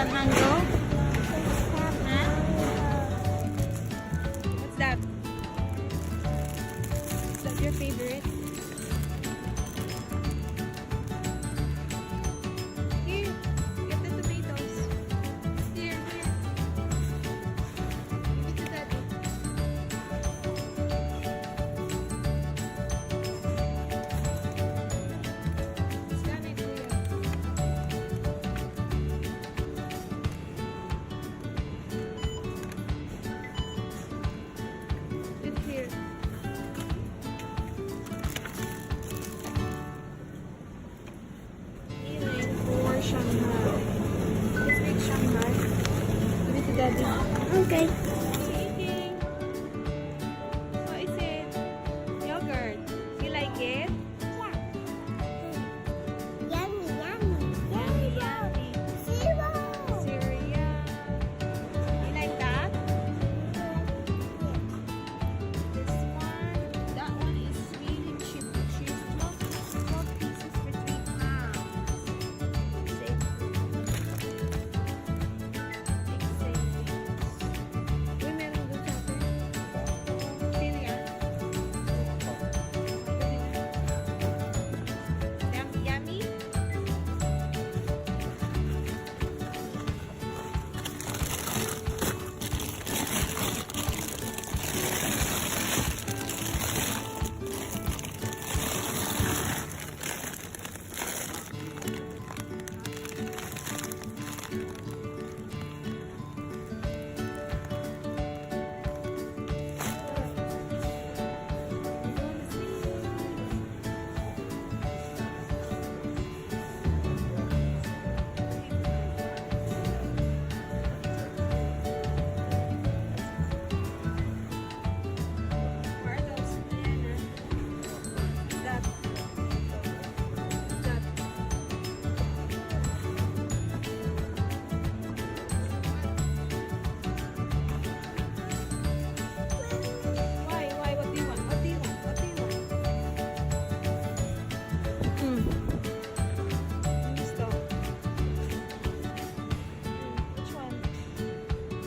that mango? Huh? What's that? Is that your favorite? Here, get the tomatoes. Here, here. Give it to Daddy. Scan it, Kuya. Sit here. Feeling for Shanghai. Let's make Shanghai. Give it to Daddy. Okay. Eating. What is it? Yogurt. You like it? Yummy, yummy. Yummy, yummy. Zero. Cereal. You like that? This one. That one is really cheap. She's 12 pieces for £3. Save. Big savings. Uy, meron doon sa atin. Sino yan? Yummy? Where are those bananas? What's that? What's that? Why? Why? What do you want? What do you want? What do you want? Gusto. Which one?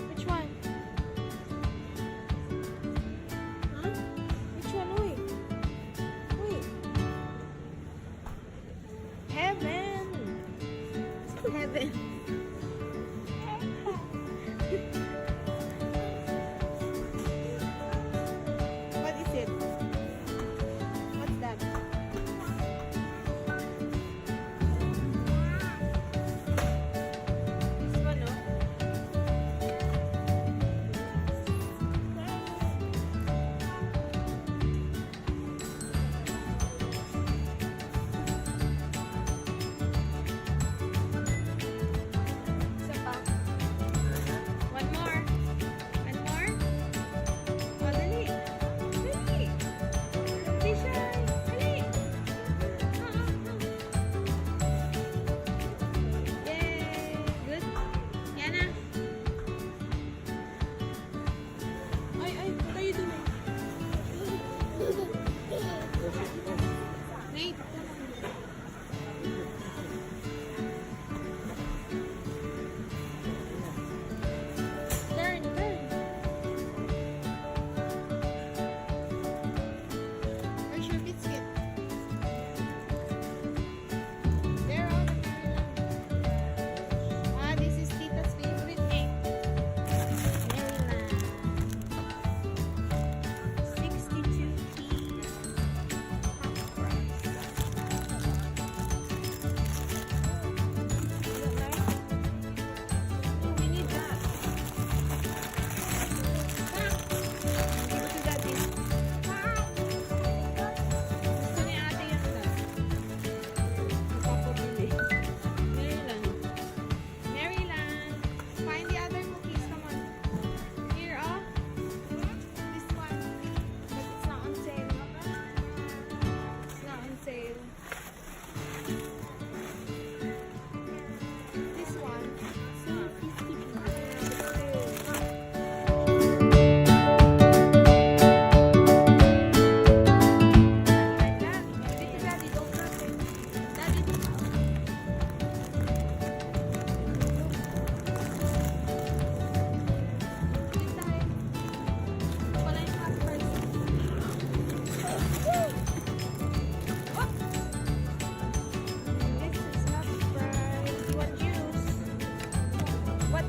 Which one? Huh? Which one? Wait. Wait. Heaven. Heaven. What is it? What's that? This one, no?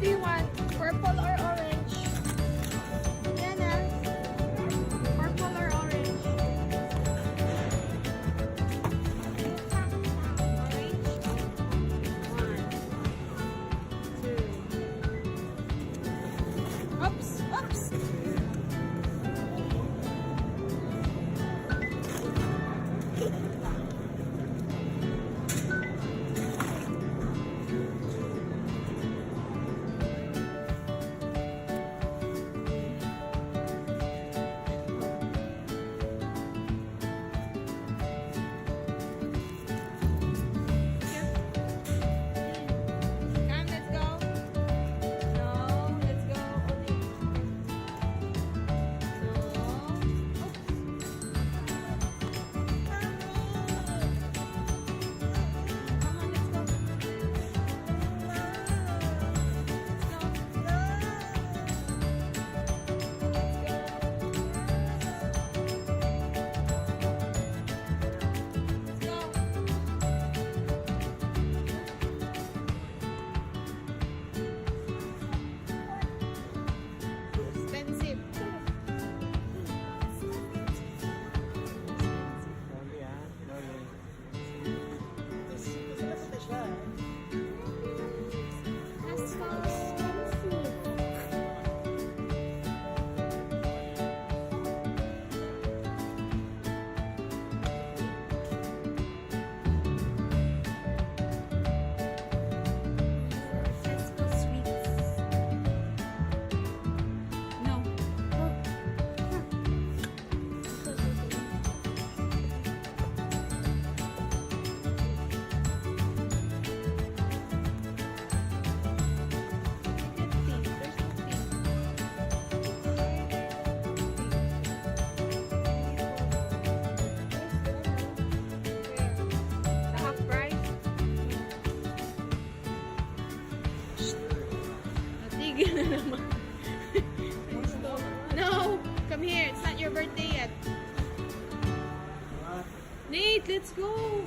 do you want? Purple or orange? Yana, purple or orange? Orange. 1, 2. Oops, oops. Come, let's go. No, let's go. No. Oops. Come on, let's go. Let's go. Expensive. Slowly, ah. Slowly. That's so expensive. Let's go sweets. No. Get pink. There's no pink. The half price? Natigil na naman. No! Come here. It's not your birthday yet. Nate, let's go!